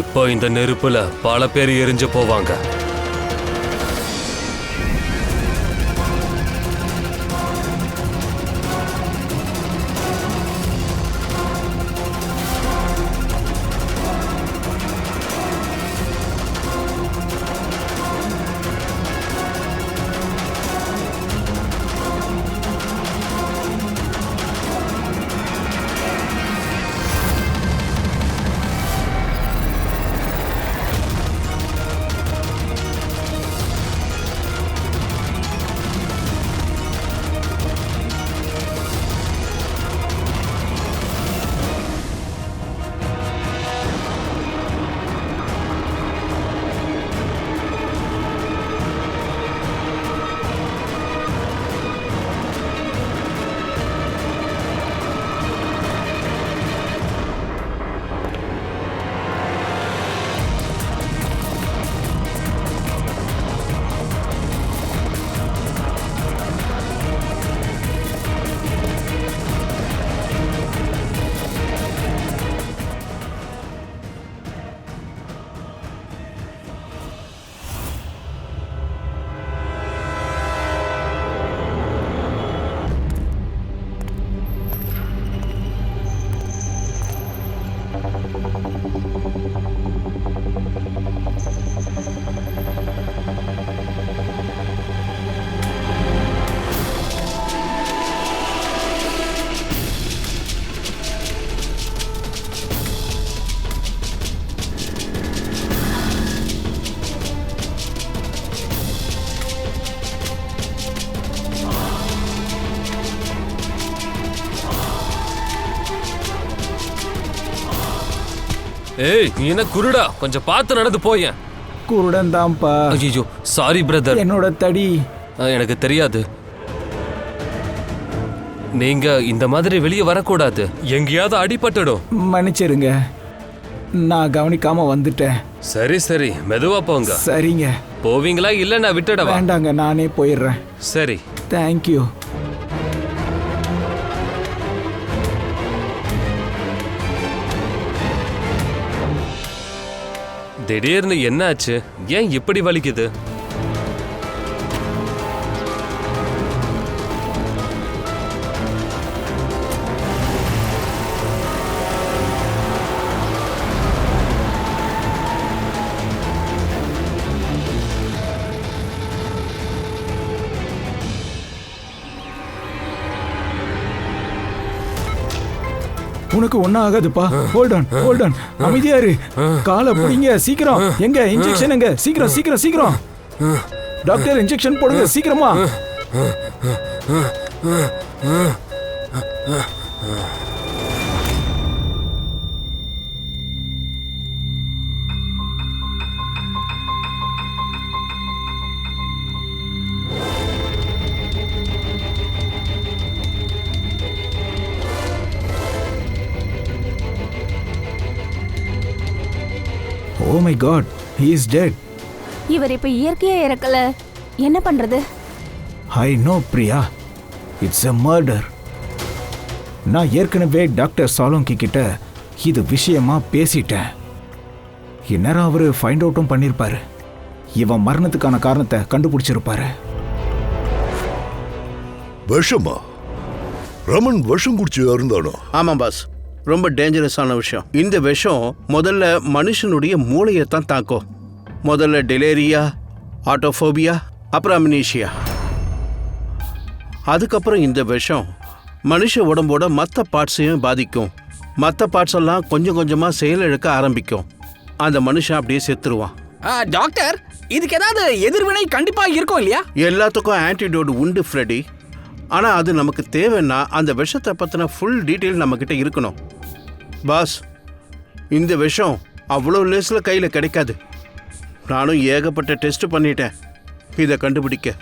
இப்போ இந்த நெருப்புல பல பேர் எரிஞ்சு போவாங்க. ஏய், நீ என்ன குருடா? கொஞ்சம் பார்த்து நடந்து போயேன். குருடன் தான்ப்பா. ஐயோ, சாரி பிரதர். என்னோட தடி. எனக்கு தெரியாது. நீங்க இந்த மாதிரி வெளியே வரக்கூடாது. எங்கேயாவது அடிபட்டுடும். மன்னிச்சிருங்க, நான் கவனிக்காம வந்துட்டேன். சரி சரி, மெதுவா போங்க. சரிங்க. போவீங்களா இல்ல நான் விட்டுடவா? வேண்டாங்க, நானே போயிடுறேன். சரி, தேங்க்யூ. திடீர்னு என்னாச்சு? ஏன் இப்படி வலிக்குது? உனக்கு ஒன்னும் ஆகாதுப்பா. Hold on, hold on. அமைதியா இரு. காலை பிடிங்க சீக்கிரம். எங்க இன்ஜெக்ஷன்? எங்க? சீக்கிரம் சீக்கிரம் சீக்கிரம். டாக்டர், இன்ஜெக்ஷன் போடுங்க சீக்கிரமா. Oh my God, he is dead. இவர் இப்ப இயற்கையா இறக்கல. என்ன பண்றது? I know Priya, it's a murder. நான் ஏற்கனவே டாக்டர் சாலோங்கி கிட்ட இது விஷயமா பேசிட்டேன். இந்நேரம் அவரு ஃபைண்ட் அவுட்டும் பண்ணிருப்பாரு. இவன் மரணத்துக்கான காரணத்தை கண்டுபிடிச்சிருப்பாரு. விஷமா? ரமன் விஷம் குடிச்சு இருந்தானோ? ஆமாம் பாஸ், ரொம்ப டேஞ்சரஸான விஷயம். இந்த விஷம் முதல்ல மனுஷனுடைய மூளையை தான் தாக்கும். முதல்ல டெலேரியா, ஆட்டோஃபோபியா, அப்புறம் அம்னீஷியா. அதுக்கப்புறம் இந்த விஷம் மனுஷ உடம்போட மற்ற பார்ட்ஸையும் பாதிக்கும். மற்ற பார்ட்ஸ் எல்லாம் கொஞ்சம் கொஞ்சமாக செயலிழக்க ஆரம்பிக்கும். அந்த மனுஷன் அப்படியே செத்துருவான். டாக்டர், இதுக்கு ஏதாவது எதிர்வினை கண்டிப்பா இருக்கும் இல்லையா? எல்லாத்துக்கும் ஆன்டிடோட் உண்டு ஃப்ரெடி. ஆனால் அது நமக்கு தேவைன்னா அந்த விஷத்தை பற்றின ஃபுல் டீட்டெயில் நம்மக்கிட்ட இருக்கணும். பாஸ், இந்த விஷம் அவ்வளோ லேஸில் கையில் கிடைக்காது. நானும் ஏகப்பட்ட டெஸ்ட் பண்ணிட்டேன் இதை கண்டுபிடிக்க.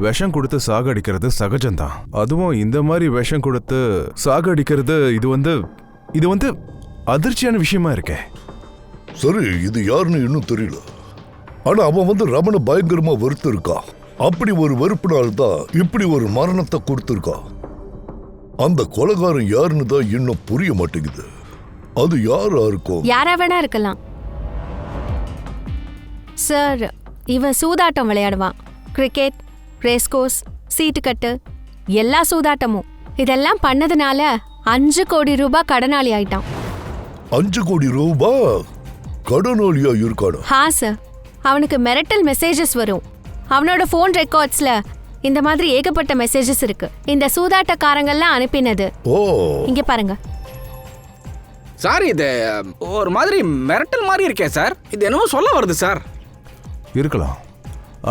விஷம் கொடுத்து சாகடிக்கிறது சகஜம்தான். அதுவும் இந்த மாதிரி விஷம் கொடுத்து சாகடிக்கிறது இது வந்து அதிர்ச்சியான விஷயமா இருக்கே. சரி, இது யாருன்னு இன்னும் தெரியல. ஆனா அவன் ரமண பயங்கரமா வெறுத்து இருக்கான். அப்படி ஒரு வெறுப்பினால்தான் இப்படி ஒரு மரணத்தை கொடுத்திருக்கான். அந்த கொலைகாரன் யாருன்னு தான் இன்னும் புரிய மாட்டேங்குது. அது யாரா இருக்கும்? யாரா வேணா இருக்கலாம் சார். இவன் சூதாட்டம் விளையாடுவான். கிரிக்கெட், ரேஸ்கோர்ஸ், சீட்டுக்கட்டு, எல்லா சூதாட்டமும். இதெல்லாம் பண்ணதுனால 5 கோடி ரூபாய் கடனாளி ஆயிட்டான். 5 கோடி ரூபாய் கடனாளியா இருக்கானா? ஹா சார். அவனுக்கு மிரட்டல் மெசேஜஸ் வரும். அவனோட ஃபோன் ரெக்கார்ட்ஸ்ல இந்த மாதிரி ஏகப்பட்ட மெசேஜஸ் இருக்கு. இந்த சூதாட்டக்காரங்கெல்லாம் அனுப்பினது. ஓ, இங்க பாருங்க சார். இது ஒரு மாதிரி மிரட்டல் மாதிரி இருக்கே சார். இது என்னமோ சொல்ல வருது சார். இருக்கலாம்.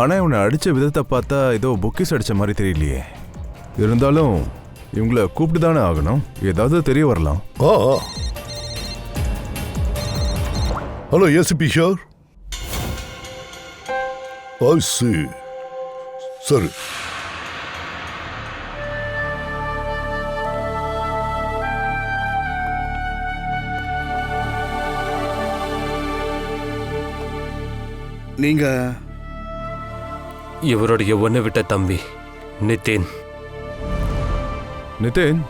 ஆனா இவனை அடிச்ச விதத்தை பார்த்தா ஏதோ பொக்கிஸ் அடிச்ச மாதிரி தெரியலையே. இருந்தாலும் இவங்கள கூப்பிட்டு தானே ஆகணும். ஏதாவது தெரிய வரலாம். Hello ACP here. I see. சரி. நீங்க இவருடைய ஒன்று விட்ட தம்பி நிதின். நிதின்,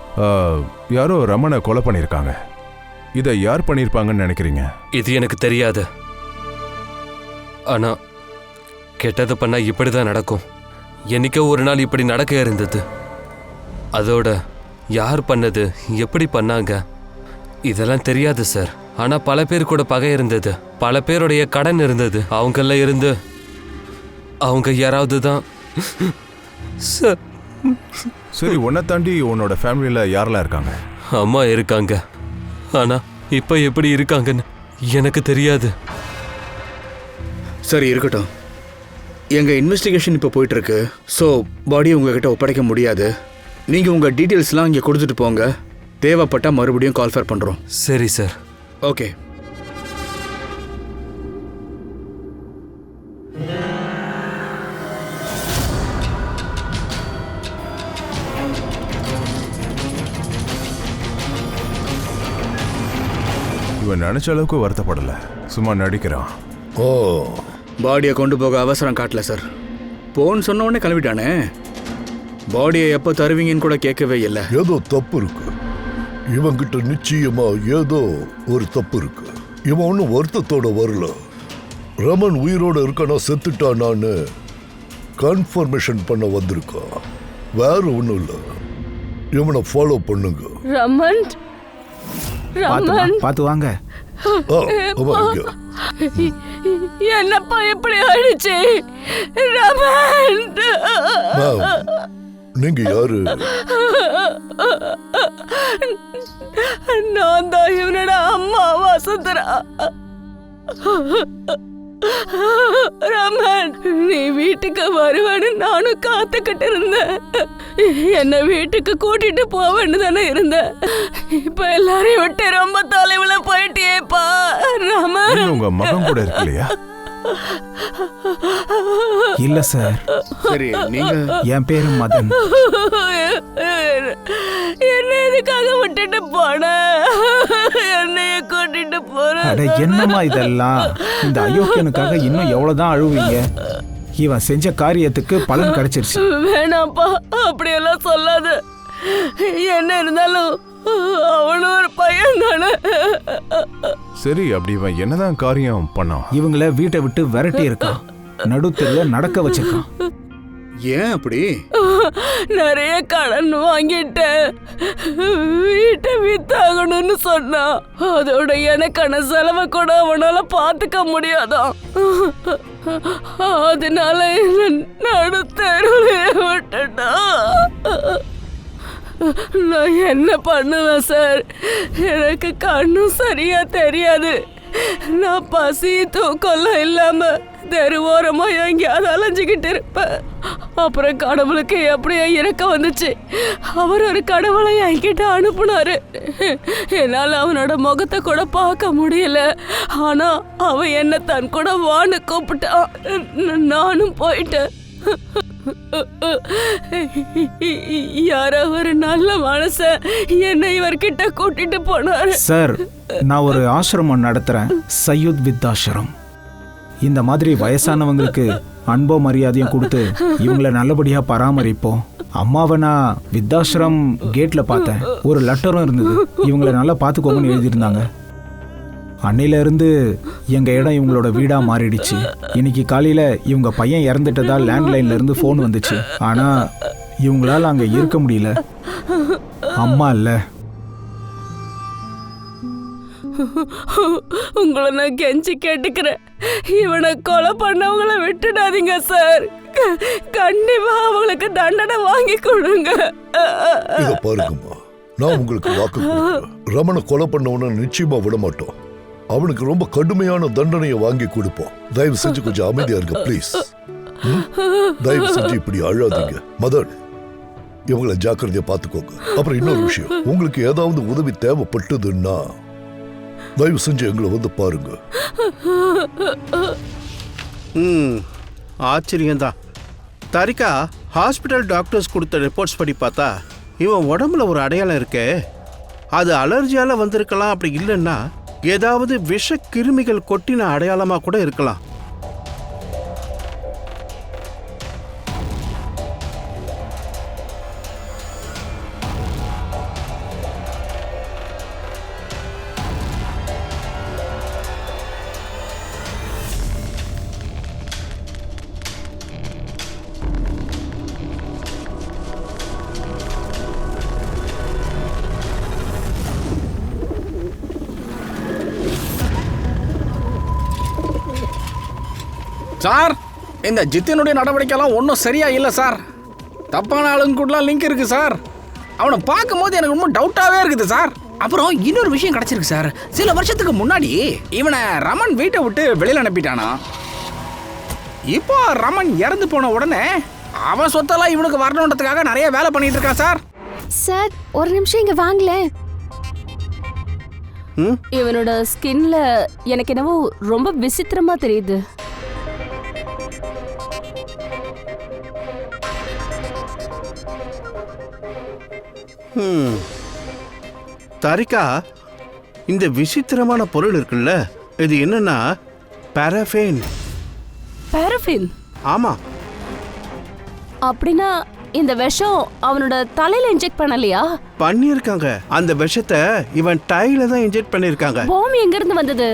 யாரோ ரமணை கொலை பண்ணியிருக்காங்க. இதை யார் பண்ணியிருப்பாங்கன்னு நினைக்கிறீங்க? இது எனக்கு தெரியாது. ஆனா கெட்டது பண்ணா இப்படிதான் நடக்கும். என்னைக்கோ ஒரு நாள் இப்படி நடக்க இருந்தது. அதோட யார் பண்ணது, எப்படி பண்ணாங்க, இதெல்லாம் தெரியாது சார். ஆனா பல பேர் கூட பகை இருந்தது, பல பேருடைய கடன் இருந்தது. அவங்கள இருந்து அவங்க யாராவது தான் சார். சரி, உன்னை தாண்டி உன்னோட ஃபேமிலியில யாரெல்லாம் இருக்காங்க? அம்மா இருக்காங்க. ஆனா இப்ப எப்படி இருக்காங்கன்னு எனக்கு தெரியாது. சரி, இருக்கட்டும். எங்க இன்வெஸ்டிகேஷன் இப்போ போயிட்டு இருக்கு. ஸோ பாடியை உங்ககிட்ட ஒப்படைக்க முடியாது. நீங்க உங்க டீட்டெயில்ஸ்லாம் இங்கே கொடுத்துட்டு போங்க. தேவைப்பட்டா மறுபடியும் கால் பண்றோம். சரி சார். ஓகே. இவன் நினைச்ச அளவுக்கு வருத்தப்படல, சும்மா நடிக்கிறான். பாடியை கொண்டு போக அவசரம் காட்டல சார். போன்னு சொன்ன உடனே கிளம்பிட்டானே. பாடியை எப்போ தருவீங்கன்னு கூட கேட்கவே இல்லை. ஏதோ தப்பு இருக்கு இவங்கிட்ட. நிச்சயமா ஏதோ ஒரு தப்பு இருக்கு. இவன் ஒன்னும் வருத்தத்தோட வரல. ரமன் உயிரோட இருக்கானா செத்துட்டானான்னு கன்ஃபர்மேஷன் பண்ண வந்திருக்கான். வேற ஒண்ணும் இல்ல. இவனை ஃபாலோ பண்ணுங்க. ரமன், ரமன், பார்த்து வாங்க. என்னப்பா எப்படி ஆயிடுச்சு? ரமன், நீங்க யாரு? நான் தான் இவனோட அம்மா வசுந்தரா. ரமன், நீ வீட்டுக்கு வருவான்னு நானும் காத்துக்கிட்டு இருந்தேன். என்ன வீட்டுக்கு கூட்டிட்டு போவேன்னு தானே இருந்தேன். இப்ப எல்லாரையும் விட்டு ரொம்ப தொலைவுல போயிட்டியேப்பா. ரமன், உங்க மகன் கூட இருக்கு இல்லையா? இல்ல சார். சரி, நீங்க? என் பேரு மதன். என்ன எதுக்காக விட்டுட்டு போன? என்னைய கூட்டிட்டு போற? அட என்னம்மா இதெல்லாம்? இந்த அயோக்கியனுக்காக இன்னும் எவ்வளவுதான் அழுவீங்க? இவன் செஞ்ச காரியத்துக்கு பலன் கிடைச்சிருச்சு. வேணாப்பா, அப்படியெல்லாம் சொல்லாத. என்ன இருந்தாலும் அவனும் ஒரு பையன் தானே. சரி, அப்படி இவன் என்னதான் காரியம் பண்ணான்? இவங்கள வீட்டை விட்டு விரட்டி இருக்கான். நடுத்தெருல நடக்க வச்சிருக்கான். ஏன் அப்படி? நிறைய கடன் வாங்கிட்டேன். வீட்டை வித்தாகணும்னு சொன்னான். அதோட எனக்கான செலவை கூட அவனால பாத்துக்க முடியாதான். அதனால நடுத்தெருவே விட்டுட்டான். நான் என்ன பண்ணுவேன் சார்? எனக்கு கண்ணும் சரியா தெரியாது. நான் பசி தூக்கம்லாம் இல்லாம தெருவோரமா எங்கேயாவது அலைஞ்சுக்கிட்டு இருப்பேன். அப்புறம் கடவுளுக்கு எப்படியா இறக்க வந்துச்சு. அவர் ஒரு கடவுளை என்கிட்ட அனுப்புனாரு. என்னால் அவனோட முகத்தை கூட பார்க்க முடியல. ஆனா அவன் என்ன தன் கூட வான்னு கூப்பிட்டான். நானும் போயிட்டேன். யாரோ ஒரு நல்ல மனுஷன் என்னை இவர்கிட்ட கூட்டிட்டு போனாரு. சார், நான் ஒரு ஆசிரமம் நடத்துறேன், சையுத் வித்தாசிரம். இந்த மாதிரி வயசானவங்களுக்கு அன்போ மரியாதையும் கொடுத்து இவங்கள நல்லபடியா பராமரிப்போம். அம்மாவை நான் வித்தாசிரம் கேட்ல பார்த்தேன். ஒரு லெட்டரும் இருந்தது. இவங்கள நல்லா பார்த்துக்கோங்கன்னு எழுதியிருந்தாங்க. அன்னையில இருந்து எங்க இடம் இவங்களோட வீடா மாறிடுச்சு. இன்னைக்கு காலையில இவங்க பையன் இறந்துட்டதா லேண்ட்லைன்ல இருந்து ஃபோன் வந்துச்சு. ஆனா இவங்களால அங்க இருக்க முடியல. அம்மா இல்ல. உங்களை நான் கெஞ்சி கேட்டுக்கிறேன், இவனை கொலை பண்ணவங்கள விட்டுடாதீங்க சார். கண்டிப்பா அவங்களுக்கு தண்டனை வாங்கி கொடுங்க. இத பாருங்கம்மா, நான் உங்களுக்கு வாக்கு கொடுக்கிறேன். ரமணை கொலை பண்ணவன நிச்சயமா விட மாட்டோம். அவனுக்கு ரொம்ப கடுமையான தண்டனையை வாங்கி கொடுப்போம். தயவு செஞ்சு கொஞ்சம் அமைதியா இருங்க ப்ளீஸ். தயவு செஞ்சு இப்படி அழாதீங்க. மதன், இவங்களை ஜாக்கிரதையா பாத்துக்கோங்க. அப்புறம் இன்னொரு விஷயம், உங்களுக்கு ஏதாவது உதவி தேவைப்பட்டதுன்னா தயவு செஞ்சு எங்களை வந்து பாருங்க. ஆச்சரியம்தான். தாரிகா, ஹாஸ்பிட்டல் டாக்டர்ஸ் கொடுத்த ரிப்போர்ட்ஸ் படி பார்த்தா இவன் உடம்புல ஒரு அடையாளம் இருக்கே, அது அலர்ஜியால வந்திருக்கலாம். அப்படி இல்லைன்னா ஏதாவது விஷ கிருமிகள் கொட்டின அடையாளமா கூட இருக்கலாம். சார், இந்த ஜித்தினுடைய நடவடிக்கைலாம் ஒன்றும் சரியா இல்லை சார். தப்பான ஆளுங்க கூடலாம் லிங்க் இருக்கு சார். அவனை பார்க்கும்போது எனக்கு ரொம்ப டவுட்டாகவே இருக்குது சார். அப்புறம் இன்னொரு விஷயம் கிடைச்சிருக்கு சார். சில வருஷத்துக்கு முன்னாடி இவனை ரமன் வீட்டை விட்டு வெளியில் அனுப்பிட்டானா. இப்போ ரமன் இறந்து போன உடனே அவன் சொத்தெல்லாம் இவனுக்கு வரணுன்றதுக்காக நிறைய வேலை பண்ணிட்டு இருக்கான் சார். சார் ஒரு நிமிஷம் இங்க வாங்கல. இவனோட ஸ்கின்ல எனக்கு என்னவோ ரொம்ப விசித்திரமா தெரியுது. தாரிகா, இந்த விசித்திரமான பொருள் இருக்குல்ல, இது என்னன்னா பாராஃபின். பாராஃபின்? ஆமா. அப்படின்னா இந்த விஷம் அவனோட தலையில இன்ஜெக்ட் பண்ணலையா? பண்ணிருக்காங்க. அந்த விஷத்தை இவன் டைல தான் இன்ஜெக்ட் பண்ணிருக்காங்க. பாம் எங்க இருந்து வந்தது?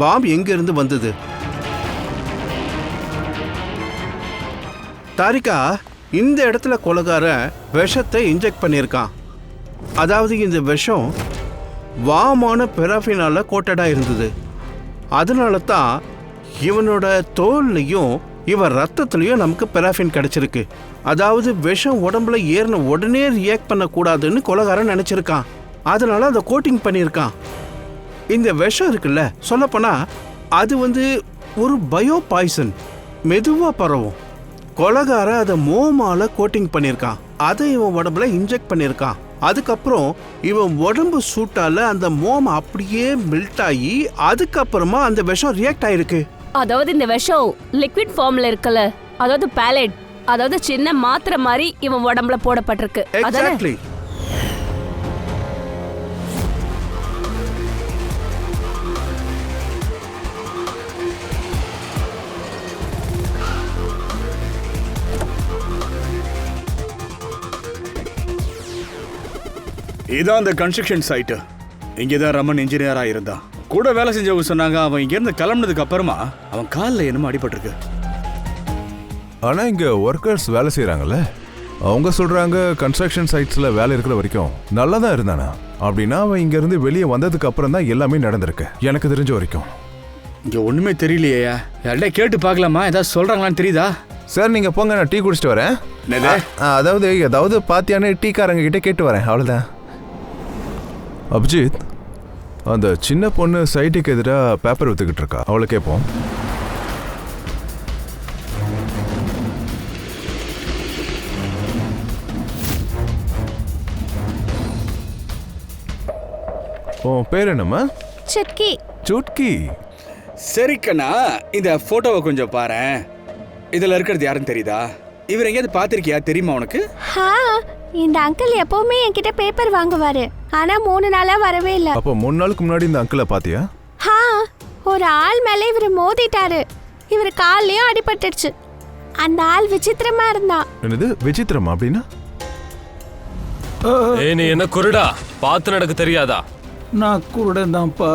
பாம் எங்க இருந்து வந்தது? தாரிகா, இந்த இடத்துல கொலைகாரன் விஷத்தை இன்ஜெக்ட் பண்ணியிருக்கான். அதாவது இந்த விஷம் வாமான பெராஃபினால கோட்டடா இருந்தது. அதனால தான் இவனோட தோல்லையும் இவன் ரத்தத்துலையும் நமக்கு பெராஃபின் கிடைச்சிருக்கு. அதாவது விஷம் உடம்புல ஏறின உடனே ரியாக்ட் பண்ணக்கூடாதுன்னு கொலைகாரன் நினைச்சிருக்கான். அதனால அதை கோட்டிங் பண்ணியிருக்கான். இந்த விஷம் இருக்குல்ல, சொல்லப்போனா அது ஒரு பயோ பாய்சன், மெதுவாக பரவும். கொலைகாரன் அதை மோமால கோட்டிங் பண்ணியிருக்கான். அதை இவன் உடம்புல இன்ஜெக்ட் பண்ணியிருக்கான். அதுக்கப்புறம் இவன் உடம்பு சூட்டால அந்த மோம் அப்படியே மெல்ட் ஆகி அதுக்கப்புறமா அந்த விஷம் ரியாக்ட் ஆயிருக்கு. அதாவது இந்த விஷம் லிக்விட் ஃபார்ம்ல இருக்கல, அதாவது பேலட், அதாவது சின்ன மாத்திரை மாதிரி இவன் உடம்புல போடப்பட்டிருக்கு. எக்ஸாக்ட்லி. இதான் அந்த கன்ஸ்ட்ரக்ஷன் சைட்டு. இங்கே தான் ரமன் இன்ஜினியராக இருந்தான். கூட வேலை செஞ்சவங்க சொன்னாங்க அவன் இங்கேருந்து கிளம்புனதுக்கு அப்புறமா அவன் காலில் என்னமோ அடிபட்டிருக்கு. ஆனால் இங்கே ஒர்க்கர்ஸ் வேலை செய்கிறாங்கல்ல, அவங்க சொல்கிறாங்க கன்ஸ்ட்ரக்ஷன் சைட்ஸில் வேலை இருக்கிற வரைக்கும் நல்லா தான் இருந்தானா. அப்படின்னா அவன் இங்கேருந்து வெளியே வந்ததுக்கு அப்புறம் தான் எல்லாமே நடந்திருக்கு எனக்கு தெரிஞ்ச வரைக்கும். இங்கே ஒன்றுமே தெரியலையே. யார்கிட்ட கேட்டு பார்க்கலாமா? ஏதாவது சொல்கிறாங்களான்னு தெரியுதா? சார் நீங்கள் போங்க, நான் டீ குடிச்சிட்டு வரேன். அதாவது ஏதாவது பாத்தியானே டீக்காரங்க கிட்டே கேட்டு வரேன், அவ்வளோதான். அபிஜித், அந்த சின்ன பொண்ணு சைட்டுக்கு எதிராக பேப்பர் வித்துக்கிட்டு இருக்கா, அவளை கேட்போம். ஓ, பேர் என்னம்மா? சுட்கி. சுட்கி. சரிக்கண்ணா, இந்த போட்டோவை கொஞ்சம் பாரு. இதில் இருக்கிறது யாருன்னு தெரியுதா? இவர் எங்கேயாவது பார்த்துருக்கியா? தெரியுமா உனக்கு? இந்த அங்கிள் எப்பவுமே என்கிட்ட பேப்பர் வாங்குவாரு. ஆனா 3 நாளா வரவே இல்ல. அப்போ 3 நாளுக்கு முன்னாடி இந்த அங்கிளை பாத்தியா? ஒரு ஆள் மேல இவர் மோதிட்டாரு. இவர் கால்லயும் அடிபட்டுடுச்சு. அந்த ஆள் விசித்திரமா இருந்தான். என்னது விசித்திரமா? அப்படின்னா நீ என்ன குருடா? பார்த்து நடக்க தெரியாதா? நான் குருடன் தான்ப்பா.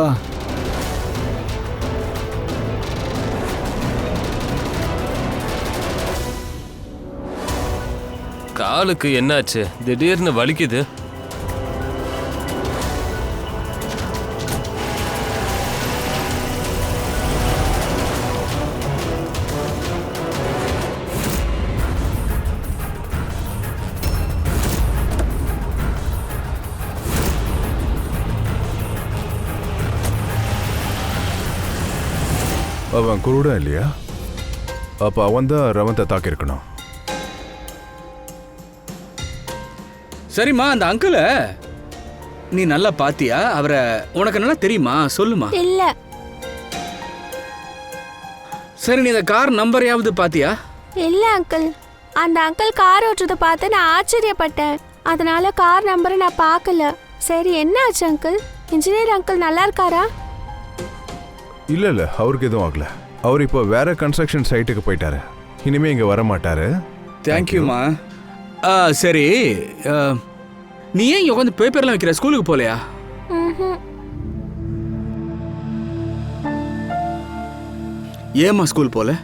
காலுக்கு என்னாச்சு? திடீர்னு வலிக்குது. அவன் குருடா இல்லையா? அப்ப அவன் தான் ரவந்தை தாக்கியிருக்கணும். சரிம்மா, அந்த அங்கிளை நீ நல்லா பாத்தியா? அவரை உனக்கு நல்லா தெரியுமா? சொல்லுமா. இல்ல. சரி, நீ இந்த கார் நம்பரையாவது பாத்தியா? இல்ல அங்கிள், அந்த அங்கிள் கார் ஓட்டுறதை பார்த்து நான் ஆச்சரியப்பட்டேன். அதனால கார் நம்பரை நான் பார்க்கல. சரி, என்ன ஆச்சு அங்கிள்? இன்ஜினியர் அங்கிள் நல்லா இருக்காரா? இல்ல இல்ல, அவருக்கு எதுவும் ஆகல. அவர் இப்போ வேற கன்ஸ்ட்ரக்ஷன் சைட்டுக்கு போயிட்டாரு. இனிமே இங்க வர மாட்டாரு. தேங்க்யூமா. சரி, நீ ஏன் உட்காந்து பேப்பர்லாம் வைக்கிற? ஸ்கூலுக்கு போகலையா? ஏம்மா ஸ்கூல் போல?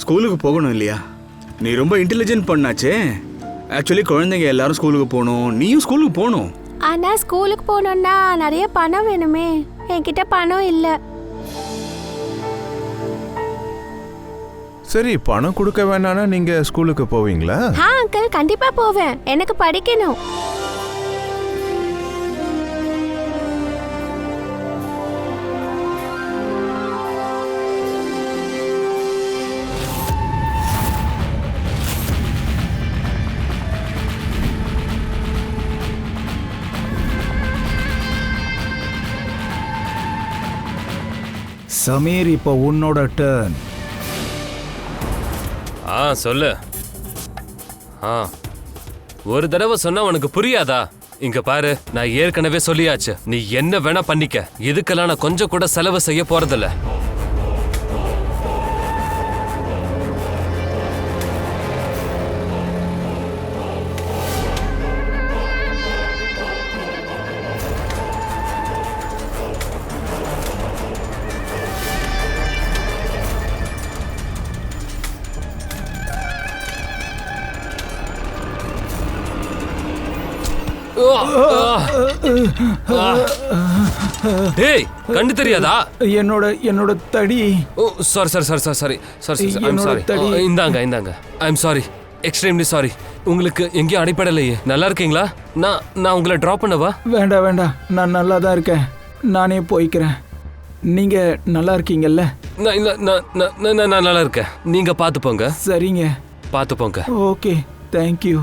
ஸ்கூலுக்கு போகணும் இல்லையா? நீ ரொம்ப இன்டெலிஜென்ட் பண்ணாச்சே. ஆக்சுவலி குழந்தைங்க எல்லாரும் ஸ்கூலுக்கு போகணும், நீயும் ஸ்கூலுக்கு போகணும். ஆனா ஸ்கூலுக்கு போகணும்னா நிறைய பணம் வேணுமே. என்கிட்ட பணம் இல்ல. சரி, பணம் கொடுக்க வேணானா நீங்க ஸ்கூலுக்கு போவீங்களா? அங்கிள், கண்டிப்பா போவேன். எனக்கு படிக்கணும். சமீர், இப்போ உன்னோட டர்ன். சொல்லு. ஒரு தடவை சொன்னா உனக்கு புரியாதா? இங்க பாரு, நான் ஏற்கனவே சொல்லியாச்சு, நீ என்ன வேணா பண்ணிக்க. இதுக்கெல்லாம் நான் கொஞ்சம் கூட செலவு செய்ய போறதில்ல. டேய், கண்டு தெரியாதா? என்னோட தடி. Oh sorry sorry sorry sorry sorry sorry sorry I'm sorry. இந்தாங்க. I'm sorry, extremely sorry. உங்களுக்கு எங்கேயும் அடிப்படலையே. நல்லா இருக்கீங்களா? நான் உங்களை ட்ராப் பண்ணவா? வேண்டாம், நான் நல்லா தான் இருக்கேன். நானே போய்க்கிறேன். நீங்க நல்லா இருக்கீங்கல்ல? நான் நல்லா இருக்கேன். நீங்க பார்த்து போங்க. சரிங்க, பார்த்து போங்க. Okay, thank you.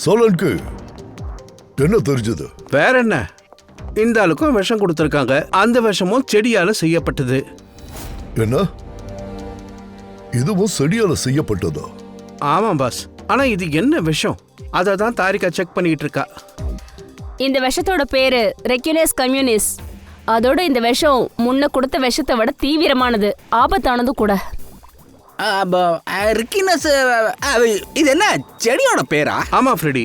சோலனுக்கு என்ன தெரிஞ்சது? வேற என்ன, இந்த ஆளுக்கும் விஷம் கொடுத்திருக்காங்க. அந்த விஷமும் செடியால செய்யப்பட்டது. என்ன, இதுவும் செடியால செய்யப்பட்டதா? ஆமா பாஸ். ஆனா இது என்ன விஷம்? அதை தான் தாரிகா செக் பண்ணிட்டு இருக்கா. இந்த விஷத்தோட பேரு ரெக்யுலேஸ் கம்யூனிஸ். அதோட இந்த விஷம் முன்ன கொடுத்த விஷத்தை விட தீவிரமானது, ஆபத்தானது கூட. இது என்ன செடியோட பேரா? ஆமா ஃப்ரெடி,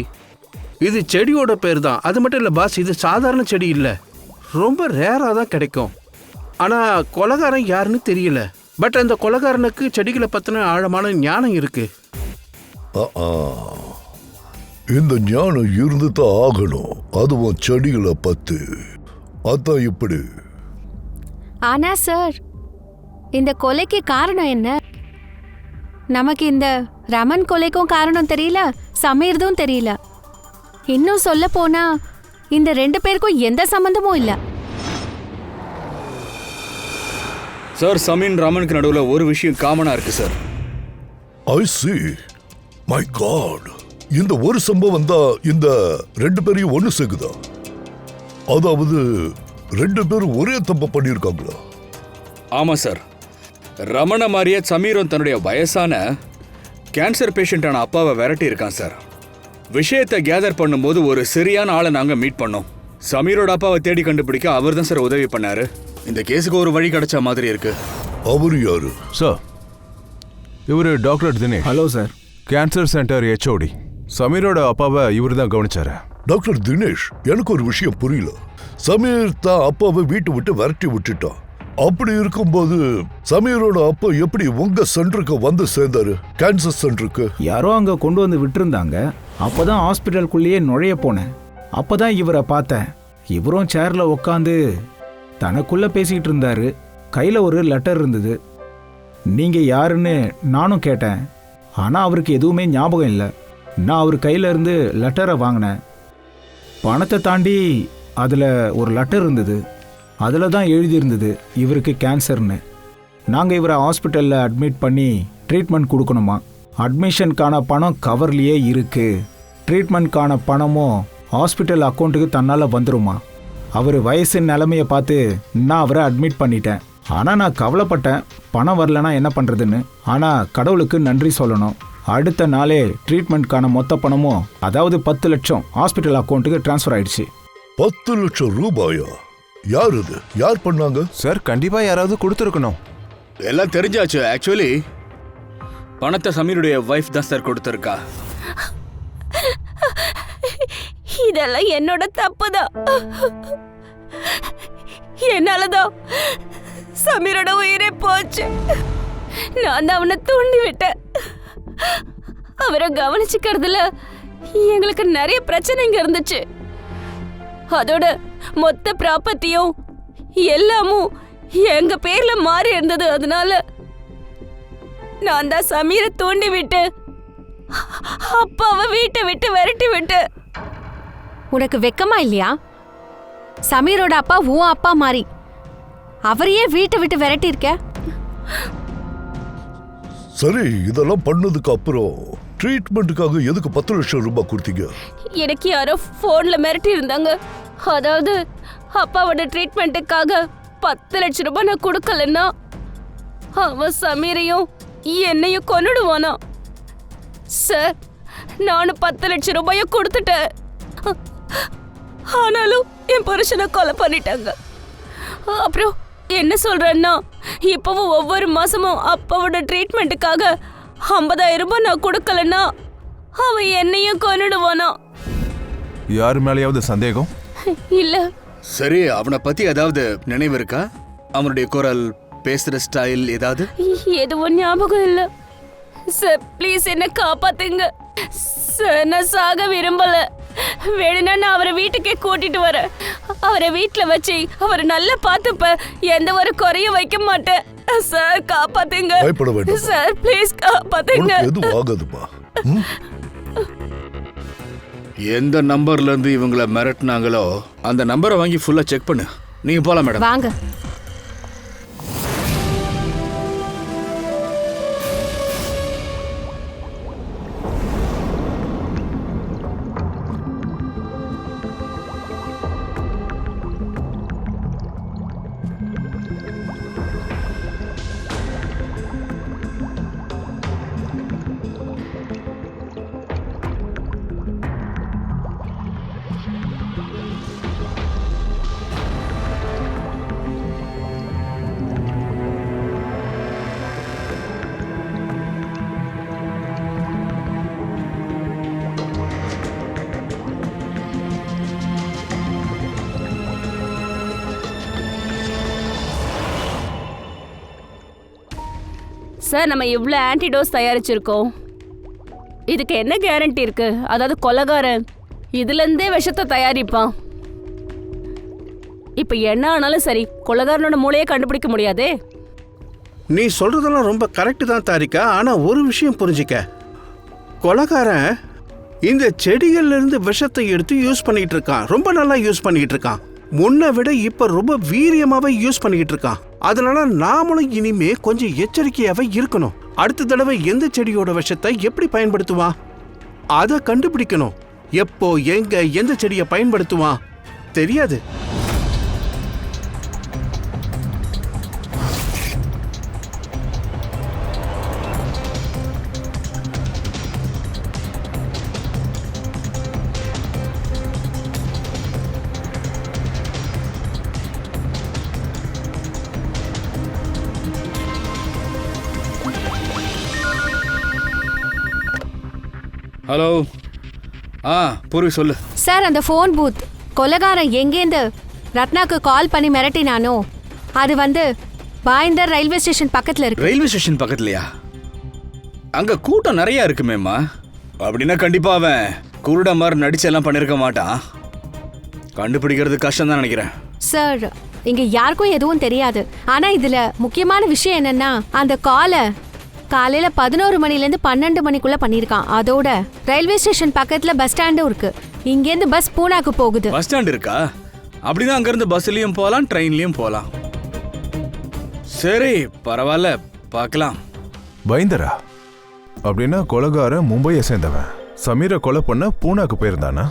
இது செடியோட பேர் தான். அது மட்டும் இல்ல பாஸ், இது சாதாரண செடி இல்ல, ரொம்ப ரேரா தான் கிடைக்கும். ஆனா கொலைகாரன் யாருன்னு தெரியல. பட் அந்த கொலைகாரனுக்கு செடிகளை பத்தின ஆழமான ஞானம் இருக்கு. இந்த ஞானம் இருந்து தான் ஆகணும், அதுவும் செடிகளை பத்து. அதான் இப்படி. ஆனா சார், இந்த கொலைக்கு காரணம் என்ன? நமக்கு இந்த ரமன் கொலைக்கும் காரணம் தெரியல, சமீர்தும் தெரியல. இன்னும் சொல்ல போனா இந்த 2 பேருக்கும் எந்த சம்பந்தமும் இல்ல. சார், சமீன் ராமனுக்கு நடுவில் ஒரு விஷயம் காமனா இருக்கு sir. I see. My God, இந்த ஒரு சம்பவம் தான் இந்த 2 பேரையும் ஒண்ணு சேர்க்குதா? அதாவது 2 பேரும் ஒரே தப்ப பண்ணியிருக்காங்களா? ஆமாம் சார், ரமண மாதிரியே சமீரும் தன்னுடைய வயசான கேன்சர் பேஷண்ட்டான அப்பாவை விரட்டி இருக்கான் சார். விஷயத்தை கேதர் பண்ணும்போது ஒரு சரியான ஆளை நாங்கள் மீட் பண்ணோம். சமீரோட அப்பாவை தேடி கண்டுபிடிக்க அவர் தான் சார் உதவி பண்ணாரு. இந்த கேஸுக்கு ஒரு வழி கிடைச்ச மாதிரி இருக்கு. அவரு யாரு? சார், இவர் doctor Dinesh. Hello sir. Cancer centre HOD. சமீரோட அப்பாவை இவர் தான் கவனிச்சாரு. டாக்டர் தினேஷ், எனக்கு ஒரு விஷயம் புரியல. சமீர் தான் அப்பாவை வீட்டை விட்டு விரட்டி விட்டுட்டான். அப்படி இருக்கும்போது சமீரோட அப்பா எப்படி உங்க சென்டருக்கு வந்து சேர்ந்தாரு? கேன்சர் சென்டருக்கு யாரோ அங்க கொண்டு வந்து விட்டுருந்தாங்க. அப்பதான் ஹாஸ்பிட்டலுக்குள்ளேயே நுழைய போனேன். அப்பதான் இவரை பார்த்தேன். இவரும் சேர்ல உட்காந்து தனக்குள்ள பேசிக்கிட்டு இருந்தாரு. கையில ஒரு லெட்டர் இருந்தது. நீங்க யாருன்னு நானும் கேட்டேன். ஆனா அவருக்கு எதுவுமே ஞாபகம் இல்லை. நான் அவர் கையில இருந்து லெட்டரை வாங்கினேன். பணத்தை தாண்டி அதுல ஒரு லெட்டர் இருந்தது. அதில் தான் எழுதியிருந்தது இவருக்கு கேன்சர்னு. நாங்கள் இவரை ஹாஸ்பிட்டலில் அட்மிட் பண்ணி ட்ரீட்மெண்ட் கொடுக்கணுமா. அட்மிஷனுக்கான பணம் கவர்லேயே இருக்குது. ட்ரீட்மெண்ட்கான பணமும் ஹாஸ்பிட்டல் அக்கௌண்ட்டுக்கு தன்னால் வந்துருமா. அவர் வயசு நிலைமையை பார்த்து நான் அவரை அட்மிட் பண்ணிட்டேன். ஆனால் நான் கவலைப்பட்டேன், பணம் வரலன்னா என்ன பண்ணுறதுன்னு. ஆனால் கடவுளுக்கு நன்றி சொல்லணும். அடுத்த நாளே ட்ரீட்மெண்ட்கான மொத்த பணமும், அதாவது 10 லட்சம் ஹாஸ்பிட்டல் அக்கௌண்ட்டுக்கு ட்ரான்ஸ்ஃபர் ஆயிடுச்சு. 10 லட்சம் ரூபாயா? யார் அது? யார் பண்ணாங்க? சார், கண்டிப்பா யாராவது கொடுத்துருக்கணும். எல்லாம் தெரிஞ்சாச்சு. ஆக்சுவலி பணத்தை சமீருடைய வைஃப் தான் சார் கொடுத்துருக்கா. இதெல்லாம் என்னோட தப்புதான். என்னாலதான் சமீரோட உயிரே போச்சு. நான் தான் அவனை தூண்டி விட்டேன். அவரை கவனிச்சுக்கிறதுல எங்களுக்கு நிறைய பிரச்சனைங்க இருந்துச்சு. அதோட மொத்த ப்ராப்பர்ட்டியும் எல்லாமும் எங்க பேர்ல மாறி இருந்தது. அதனால நான் தான் சமீரை தூண்டி விட்டு அப்பாவை வீட்டை விட்டு விரட்டி விட்டு. உனக்கு வெக்கமா இல்லையா? சமீரோட அப்பா உன் அப்பா மாதிரி. அவரையே வீட்டை விட்டு விரட்டி இருக்க. சரி, இதெல்லாம் பண்ணதுக்கு அப்புறம் ட்ரீட்மெண்ட்டுக்காக எதுக்கு 10 லட்சம் ரூபாய் கொடுத்தீங்க? எனக்கு யாரோ போன்ல மிரட்டி இருந்தாங்க. அதாவது அப்பாவோட ட்ரீட்மெண்ட்டுக்காக 10 லட்சம் ரூபாய் நான் கொடுக்கலன்னா அவன் சமீரையும் என்னையும் கொன்னுடுவானா. சார், நானும் 10 லட்சம் ரூபாய கொடுத்துட்டேன். ஆனாலும் என் புருஷனை கொலை பண்ணிட்டாங்க. அப்புறம் என்ன சொல்றேன்னா, இப்பவும் ஒவ்வொரு மாசமும் அப்பாவோட ட்ரீட்மெண்ட்டுக்காக 50,000 ரூபாய் நான் கொடுக்கலன்னா அவன் என்னையும் கொன்னுடுவானா. யார் மேலேயாவது சந்தேகம்? இல்ல. சரி, அவனை பத்தி ஏதாவது நினைவு இருக்கா? அவனுடைய குரல், பேசுற ஸ்டைல் ஏதாவது? எதுவும் ஞாபகம் இல்ல. சார், ப்ளீஸ் என்ன காப்பாத்துங்க சார். நான் சாக விரும்பல. வேணும்னா நான் அவரை வீட்டுக்கே கூட்டிட்டு வரேன். அவரை வீட்டுல வச்சு அவரை நல்லா பார்த்துப்பேன். எந்த ஒரு குறையும் வைக்க மாட்டேன். சார், காப்பாத்துங்க. பயப்பட வேண்டாம் சார், ப்ளீஸ் காப்பாத்துங்க. எதுவும் ஆகாதுமா. எந்த நம்பர்ல இருந்து இவங்கள மிரட்டினாங்களோ அந்த நம்பரை வாங்கி ஃபுல்லா செக் பண்ணு. நீங்க போலாம் மேடம். வாங்க. சார், நம்ம இவ்வளோ ஆன்டிடோஸ் தயாரிச்சிருக்கோம். இதுக்கு என்ன கேரண்டி இருக்கு? அதாவது கொலைகாரன் இதுலேருந்தே விஷத்தை தயாரிப்பான். இப்போ என்ன ஆனாலும் சரி, கொலைகாரனோட மூளையை கண்டுபிடிக்க முடியாதே. நீ சொல்றதெல்லாம் ரொம்ப கரெக்டு தான் தாரிகா. ஆனா ஒரு விஷயம் புரிஞ்சுக்க, கொலைகாரன் இந்த செடிகள்ல இருந்து விஷத்தை எடுத்து யூஸ் பண்ணிட்டு இருக்கான். ரொம்ப நல்லா யூஸ் பண்ணிட்டு இருக்கான். முன்ன விட இப்ப ரொம்ப வீரியமாவே யூஸ் பண்ணிட்டு இருக்கான். அதனால நாமளும் இனிமே கொஞ்சம் எச்சரிக்கையாவே இருக்கணும். அடுத்த தடவை எந்த செடியோட விஷத்தை எப்படி பயன்படுத்துவான் அதை கண்டுபிடிக்கணும். எப்போ எங்க எந்த செடியை பயன்படுத்துவான் தெரியாது. ஹலோ. பூர்வி சொல்லு. சார், அந்த ஃபோன் பூத் கொலைகாரன் எங்கேருந்து ரத்னாக்கு கால் பண்ணி மிரட்டினானோ அது வந்து பாய்ந்தர் ரயில்வே ஸ்டேஷன் பக்கத்துல இருக்கு. ரயில்வே ஸ்டேஷன் பக்கத்துலயா? அங்க கூட்டம் நிறைய இருக்குமேம்மா. அப்படின்னா கண்டிப்பா அவன் குருட மாதிரி நடிச்சு எல்லாம் பண்ணிருக்க மாட்டான். கண்டுபிடிக்கிறது கஷ்டம் தான் நினைக்கிறேன். சார், இங்க யாருக்கும் எதுவும் தெரியாது. ஆனா இதுல முக்கியமான விஷயம் என்னன்னா அந்த காலை காலையில 11 மணிலேருந்து 12 மணிக்குள்ள பண்ணிருக்கான். அதோட ரயில்வே ஸ்டேஷன் பக்கத்துல பஸ் ஸ்டாண்டும் இருக்கு. இங்கேருந்து பஸ் பூனாக்கு போகுது. பஸ் ஸ்டாண்ட் இருக்கா? அப்படின்னா அங்கிருந்து பஸ்லயும் போகலாம், ட்ரெயின்லயும் போகலாம். சரி, பரவாயில்ல, பார்க்கலாம். பயந்தரா? அப்படின்னா கொலைகாரன் மும்பையை சேர்ந்தவன். சமீரை கொலை பண்ண பூனாக்கு போயிருந்தானா?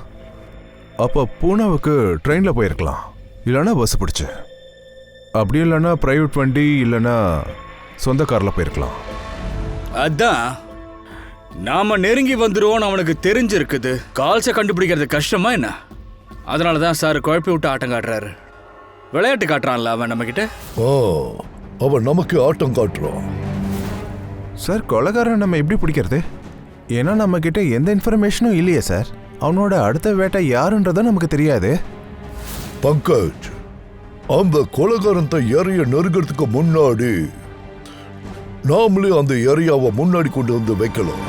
அப்ப பூனாவுக்கு ட்ரெயின்ல போயிருக்கலாம், இல்லைன்னா பஸ் பிடிச்சு. அப்படி இல்லைன்னா பிரைவேட் வண்டி, இல்லைன்னா சொந்த கார்ல போயிருக்கலாம். அதான் நாம நெருங்கி வந்துருவோம் அவனுக்கு தெரிஞ்சிருக்குது. கால்ஸை கண்டுபிடிக்கிறது கஷ்டமா என்ன? அதனால தான் சார் குழப்பி விட்டு ஆட்டம் காட்டுறாரு. விளையாட்டு காட்டுறான்ல அவன் நம்ம கிட்ட. அவன் நமக்கு ஆட்டம் காட்டுறான். சார், கொலைகாரன் நம்ம எப்படி பிடிக்கிறது? ஏன்னா நம்ம கிட்ட எந்த இன்ஃபர்மேஷனும் இல்லையே சார். அவனோட அடுத்த வேட்டை யாருன்றத நமக்கு தெரியாது. பங்கஜ், அந்த கொலைகாரன் ஏரிய நெருங்கிறதுக்கு முன்னாடி நாமளே அந்த ஏரியாவை முன்னாடி கொண்டு வந்து வைக்கலாம்.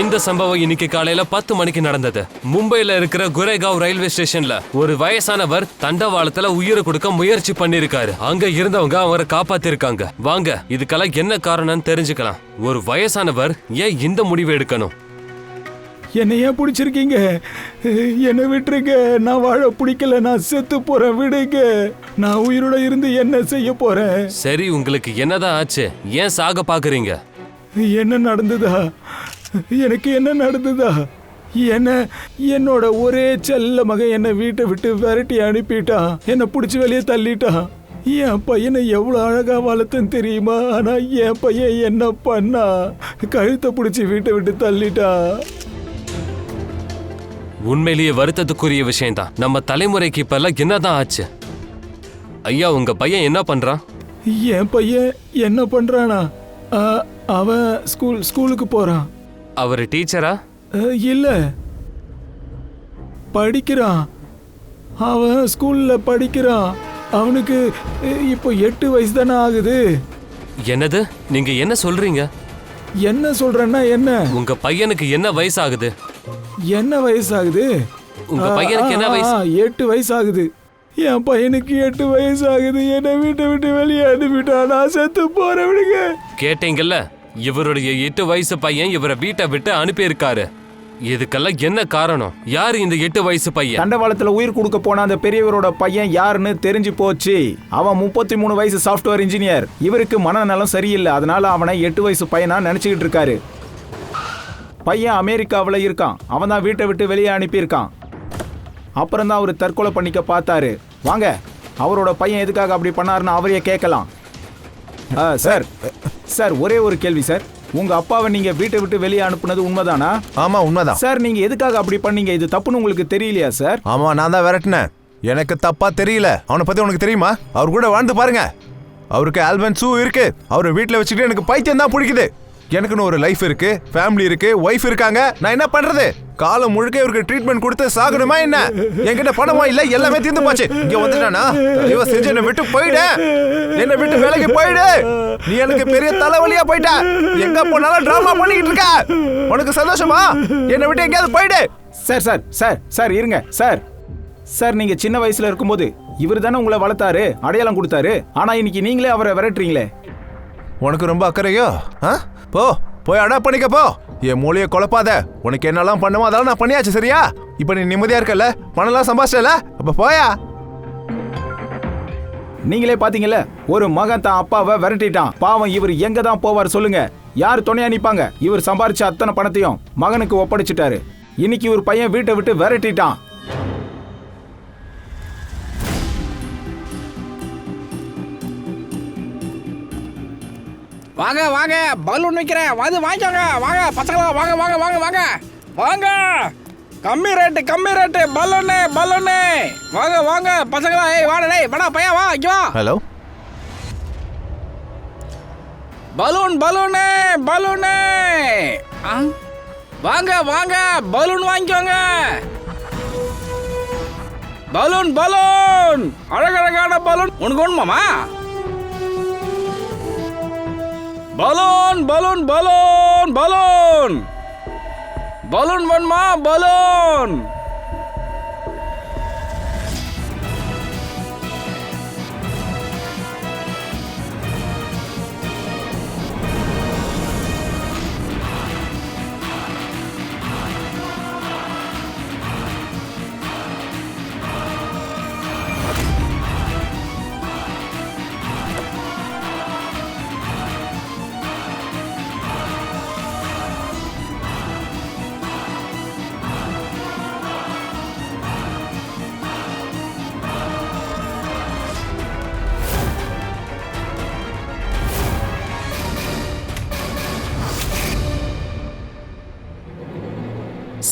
இந்த சம்பவம் இன்னைக்கு காலையில 10 மணிக்கு நடந்தது. மும்பைல இருக்கிற குரேகாவ் ரயில்வே ஸ்டேஷன்ல ஒரு வயசானவர் தண்டவாளத்துல உயிரை கொடுக்க முயற்சி பண்ணிருக்காரு. அங்க இருந்தவங்க அவரை காப்பாத்திருக்காங்க. வாங்க, இதுக்கெல்லாம் என்ன காரணம்னு தெரிஞ்சுக்கலாம். ஒரு வயசானவர் ஏன் இந்த முடிவு எடுக்கணும்? என்னை ஏன் பிடிச்சிருக்கீங்க? என்னை விட்டுருங்க. நான் வாழ பிடிக்கல. நான் செத்து போறேன். விடுங்க. நான் உயிரோட இருந்து என்ன செய்ய போறேன்? சரி, உங்களுக்கு என்னதான் ஆச்சு? ஏன் சாக பாக்குறீங்க? என்ன நடந்ததா? எனக்கு என்ன நடந்ததா? என்னோட ஒரே செல்ல மகன் என்னை வீட்டை விட்டு விரட்டி அனுப்பிட்டான். என்னை பிடிச்சி வெளியே தள்ளிட்டான். என் பையனை எவ்வளோ அழகா வளர்த்தேன்னு தெரியுமா? ஆனா என் பையன் என்ன பண்ணா? கழுத்தை பிடிச்சி வீட்டை விட்டு தள்ளிட்டான். உண்மையிலேயே வருத்தத்துக்குரிய விஷயம்தான். நம்ம தலைமுறைக்கு இப்பெல்லாம் என்னதான் ஆச்சு? ஐயா, உங்க பையன் என்ன பண்றான்? என் பையன் என்ன பண்றானா? அவன் ஸ்கூலுக்கு போறான். அவர் டீச்சரா? இல்ல, படிக்கிறான். அவன் ஸ்கூல்ல படிக்கிறான். அவனுக்கு இப்போ 8 வயசு தானே ஆகுது. என்னது? நீங்க என்ன சொல்றீங்க? என்ன சொல்றேன்னா என்ன? உங்க பையனுக்கு என்ன வயசு ஆகுது? என்ன வயசு ஆகுது? உங்க பையனுக்கு என்ன வயசு? 8 வயசு ஆகுது. என் பையனுக்கு 8 வயசு ஆகுது. என்னை வீட்டை விட்டு வெளியே அனுப்பிட்டான். நான் செத்து போறேன். விடுங்க. கேட்டீங்கல்ல, இவருடைய 8 வயசு பையன் இவரை வீட்டை விட்டு அனுப்பியிருக்காரு. இதுக்கெல்லாம் என்ன காரணம்? யாரு இந்த 8 வயசு பையன்? தண்டவாளத்துல உயிர் கொடுக்க போன அந்த பெரியவரோட பையன் யாருன்னு தெரிஞ்சு போச்சு. அவன் 33 வயசு சாஃப்ட்வேர் இன்ஜினியர். இவருக்கு மனநலம் சரியில்லை. அதனால அவனை 8 வயசு பையனா நினைச்சுக்கிட்டு இருக்காரு. பையன் அமெரிக்காவில் இருக்கான். அவன் தான் வீட்டை விட்டு வெளியே அனுப்பியிருக்கான். அப்புறம் தான் அவர் தற்கொலை பண்ணிக்க பார்த்தாரு. வாங்க, அவரோட பையன் எதுக்காக அப்படி பண்ணாருன்னு அவரையே கேட்கலாம். சார், ஒரே ஒரு கேள்வி சார். உங்க அப்பாவை நீங்க வீட்டை விட்டு வெளியே அனுப்புனது உண்மைதானா? ஆமா, உண்மைதான் சார். நீங்க எதுக்காக அப்படி பண்ணீங்க? இது தப்புன்னு உங்களுக்கு தெரியலையா சார்? ஆமா, நான் தான் விரட்டினேன். எனக்கு தப்பா தெரியல. அவனை பத்தி உனக்கு தெரியுமா? அவர் கூட வாழ்ந்து பாருங்க. அவருக்கு ஆல்பன் ஷூ இருக்கு. அவரை வீட்டில் வச்சுட்டு எனக்கு பைத்தியம் தான் பிடிக்குது. எனக்குன்னு ஒரு லைஃப் இருக்கு, ஃபேமிலி இருக்கு, ஒய்ஃப் இருக்காங்க. நான் என்ன பண்றது? காலம் முழுக்க இவருக்கு ட்ரீட்மெண்ட் கொடுத்து சாகணுமா என்ன? என்கிட்ட பணமா இல்ல, எல்லாமே தீர்ந்து போச்சு. இங்க வந்துட்டானா இவ செஞ்சு என்னை விட்டு போயிடு. என்னை விட்டு வேலைக்கு போயிடு. நீ எனக்கு பெரிய தலைவலியா போயிட்ட. எங்க போனாலும் டிராமா பண்ணிக்கிட்டு இருக்க. உனக்கு சந்தோஷமா? என்னை விட்டு எங்கேயாவது போயிடு. சார் இருங்க சார். நீங்க சின்ன வயசுல இருக்கும்போது இவர் தானே உங்களை வளர்த்தாரு, அடையாளம் கொடுத்தாரு. ஆனா இன்னைக்கு நீங்களே அவரை விரட்டுறீங்களே. உனக்கு ரொம்ப அக்கறையோ? போய் அடா பண்ணிக்க போ. என் மூளையை குழப்பாத. உனக்கு என்னெல்லாம் பண்ணுமோ அதெல்லாம் நான் பண்ணியாச்சு, சரியா? இப்போ நீ நிம்மதியா இருக்கல, பணம்லாம் சம்பாதிச்சல, அப்ப போயா. நீங்களே பாத்தீங்கல்ல, ஒரு மகன் தான் அப்பாவை விரட்டிட்டான். பாவம், இவர் எங்க தான் போவார் சொல்லுங்க? யார் துணையா நிப்பாங்க? இவர் சம்பாரிச்ச அத்தனை பணத்தையும் மகனுக்கு ஒப்படைச்சிட்டாரு. இன்னைக்கு இவர் பையன் வீட்டை விட்டு விரட்டிட்டான். வாங்க வாங்க, பலூன் வைக்கிறேன், வந்து வாங்கிக்கோங்க. வாங்க பசங்களா, வாங்க வாங்க வாங்க வாங்க வாங்க. கம்மி ரேட்டு பலூனு பலூனு. வாங்க வாங்க பசங்களா. ஏய் வாடா, டேய் வாடா பையா, வா இங்க வா. ஹலோ. Balloon balloon balloon. வாங்க வாங்க, பலூன் வாங்கிக்கோங்க. பலூன் பலூன், அழகழகான பலூன். உனக்கு ஒண்ணுமாமா? Balloon balloon balloon balloon balloon வேணுமா? பலூன்.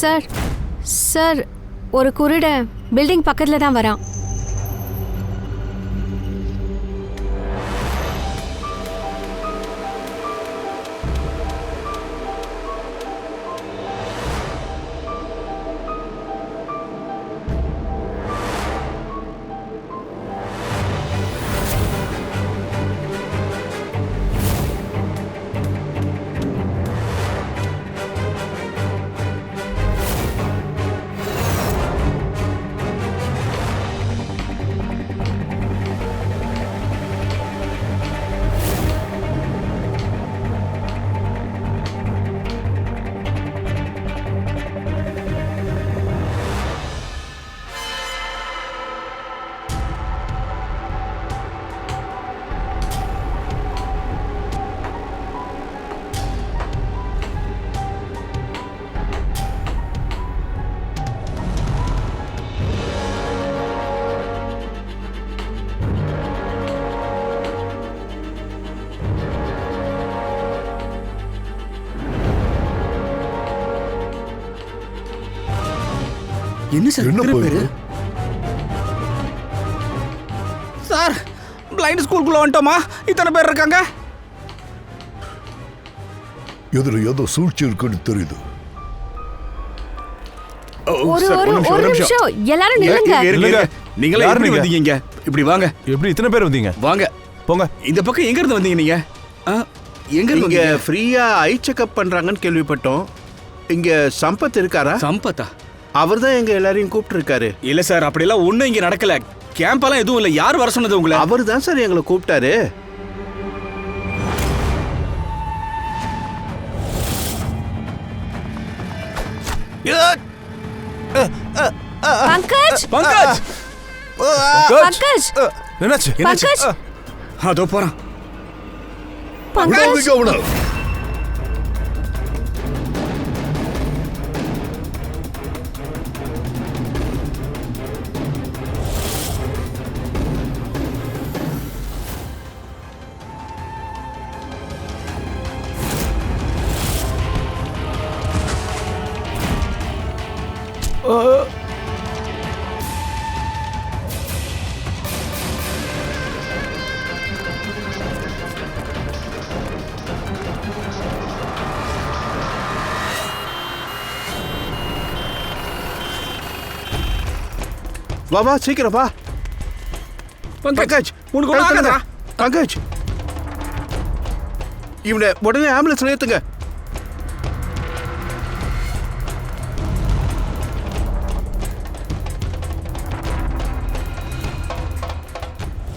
சார் சார், ஒரு குருட பில்டிங் பக்கத்துல தான் வரான். என்ன சார் என்ன இத்தனை பேரு? பேரு? சார், பிளைண்ட் ஸ்கூலுக்குள்ள வந்துட்டோமா? இத்தனை பேர் இருக்காங்க. இதுல ஏதோ சூழ்ச்சி இருக்குன்னு தெரியுது. ஒரு நிமிஷம், எல்லாரும் நில்லுங்க. நீங்களே எப்படி வந்தீங்க இங்க? இப்படி வாங்க. எப்படி இத்தனை பேர் வந்தீங்க? வாங்க போங்க. இந்த பக்கம் எங்க இருந்து வந்தீங்க நீங்க? எங்க இருந்து இங்க வந்தீங்க? ஃப்ரீயா ஐ செக்அப் பண்றாங்கன்னு கேள்விப்பட்டோம். இங்க சம்பத் இருக்காரா? சம்பத்தா? அவர் தான் எங்க எல்லாரையும் கூப்பிட்டு இருக்காரு. இல்ல சார், அப்படிலாம் ஒண்ணும் இங்க நடக்கல. கேம்ப் எல்லாம் எதுவும் இல்ல. யார் வர சொன்னது உங்களை? அவர் தான் சார் எங்களை கூப்பிட்டாரு. பங்கஜ் பங்கஜ் பங்கஜ் என்னாச்சு? பங்கஜ் அதோ போறான். விடாதீங்க அவனை. வா வா சீக்கிரம் வா. பங்கஜ், உனக்கு ஒண்ணும் ஆகாதா? பங்கஜ், இவனை உடனே ஆம்புலன்ஸ்ல ஏத்துங்க.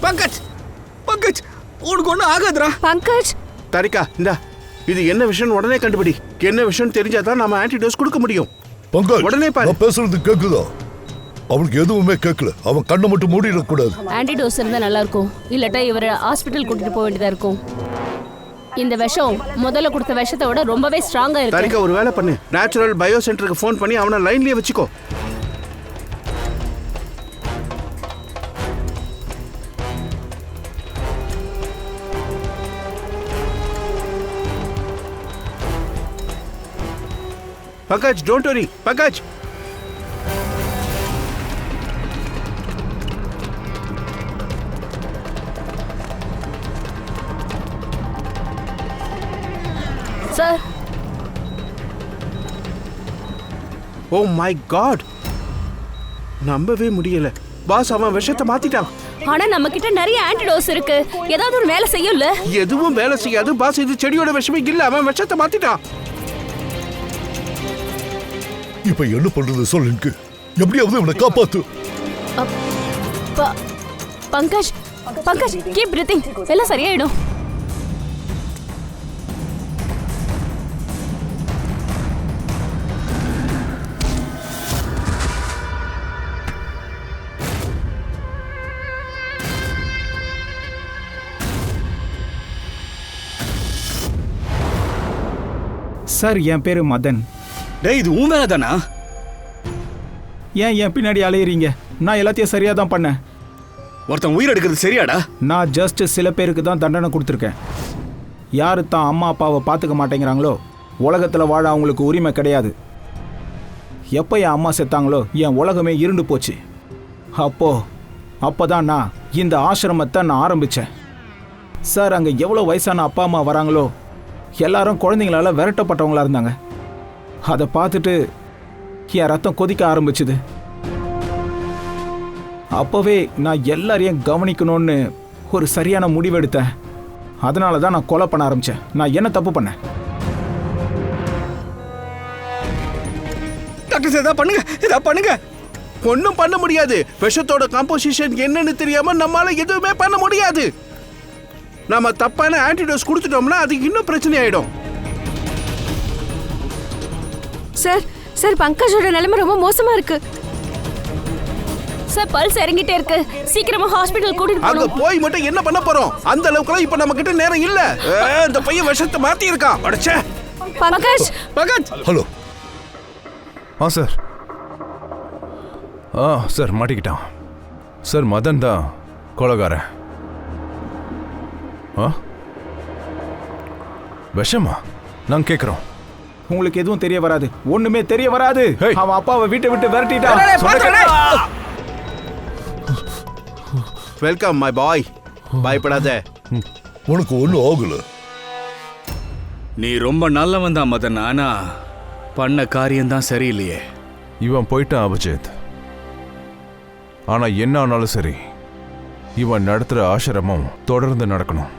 பங்கஜ், பங்கஜ், உனக்கு ஒண்ணும் ஆகாதுடா. பங்கஜ் தாரிகா, இந்தா இது என்ன விஷயம் உடனே கண்டுபிடி. என்ன விஷயம் தெரிஞ்சாதான் நாம ஆன்டிடோஸ் கொடுக்க முடியும். பங்கஜ், உடனே பாரு. நான் பேசுறது கேக்குதா? அவனுக்கு எதுவுமே கேட்கல. அவன் கண்ணை மட்டும் மூடிடக்கூடாது. ஆன்டிடோஸ் இருந்தா நல்லா இருக்கும், இல்லாட்டா இவரை ஹாஸ்பிட்டல் கூட்டிட்டு போக வேண்டியதா இருக்கும். இந்த விஷம் முதல்ல கொடுத்த விஷத்தை விட ரொம்பவே ஸ்ட்ராங்கா இருக்கு. தாரிகா, ஒரு வேலை பண்ணு. நேச்சுரல் பயோ சென்டருக்கு ஃபோன் பண்ணி அவனை லைன்லயே வச்சுக்கோ. Pankaj, don't worry. Pankaj, sir. Oh my God, நம்பவே முடியல. பாஸ், அவன் விஷத்தை மாத்திட்டான். ஆனா நம்ம கிட்ட நிறைய ஆன்டிடோஸ் இருக்கு, ஏதாவது ஒரு வேலை செய்யும்ல. எதுவும் வேலை செய்யாது பாஸ். இது செடியோட விஷமே இல்ல. அவன் விஷத்தை மாத்திட்டான். இப்ப என்ன பண்றது சொல்லு எனக்கு. எப்படியாவது இவனை காப்பாத்து. Pankaj, Pankaj, keep breathing. எல்லாம் சரியாயிடும். சார், என் பேரு மதன். டேய், இது உன் வேலை தானா? ஏன் என் பின்னாடி அலையிறீங்க? நான் எல்லாத்தையும் சரியாக தான் பண்ணேன். ஒருத்தன் உயிர் எடுக்கிறது சரியாடா? நான் ஜஸ்ட் சில பேருக்கு தான் தண்டனை கொடுத்துருக்கேன். யார் தான் அம்மா அப்பாவை பார்த்துக்க மாட்டேங்கிறாங்களோ உலகத்தில் வாழ அவங்களுக்கு உரிமை கிடையாது. எப்போ என் அம்மா செத்தாங்களோ என் உலகமே இருண்டு போச்சு. அப்போ தான் நான் இந்த ஆசிரமத்தை நான் ஆரம்பித்தேன். சார், அங்கே எவ்வளோ வயசான அப்பா அம்மா வராங்களோ எல்லாரும் குழந்தைங்களால விரட்டப்பட்டவங்களா இருந்தாங்க. அதை பார்த்துட்டு என் ரத்தம் கொதிக்க ஆரம்பிச்சுது. அப்போவே நான் எல்லாரையும் கவனிக்கணும்னு ஒரு சரியான முடிவெடுத்தேன். அதனால தான் நான் கொலை பண்ண ஆரம்பித்தேன். நான் என்ன தப்பு பண்ணேன்? டாக்டர், ஏதாவது பண்ணுங்க, ஏதாவது பண்ணுங்க. ஒன்னும் பண்ண முடியாது. விஷத்தோட காம்போசிஷன் என்னன்னு தெரியாம நம்மால எதுவுமே பண்ண முடியாது. நாம தப்பான ஆன்டிடோஸ் கொடுத்துட்டோம்னா அதுக்கு இன்னும் பிரச்சனை ஆயிடும். சார், சார், பங்கஜோட நிலைமை ரொம்ப மோசமா இருக்கு. சார், பல்ஸ் இறங்கிட்டே இருக்கு. சீக்கிரமா ஹாஸ்பிடல் கூட்டிட்டு அங்க போகணும். போய் மட்டும் என்ன பண்ண போறோம்? அந்த அளவுக்கு இப்ப நம்ம கிட்ட நேரம் இல்ல. இந்த பையன் விஷத்தை மாத்தி இருக்கான். அடச்சே. Pankaj, Pankaj. Hello. Sir. Sir, மாட்டிக்கிட்டான். சார், மதன் தான் கொலைகாரன். விஷமா? நாங்க கேட்குறோம். உங்களுக்கு எதுவும் தெரிய வராது, ஒண்ணுமே தெரிய வராது. அவன் அப்பாவை வீட்டை விட்டு விரட்டிட்டான். Welcome my boy. பயப்படாத. உனக்கு ஒன்றும் ஆகல. நீ ரொம்ப நல்லவன் தான் மதன், ஆனா பண்ண காரியம் தான் சரியில்லையே. இவன் போயிட்டான் அபிஜித். ஆனா என்ன ஆனாலும் சரி, இவன் நடத்துற ஆசிரமம் தொடர்ந்து நடக்கணும்.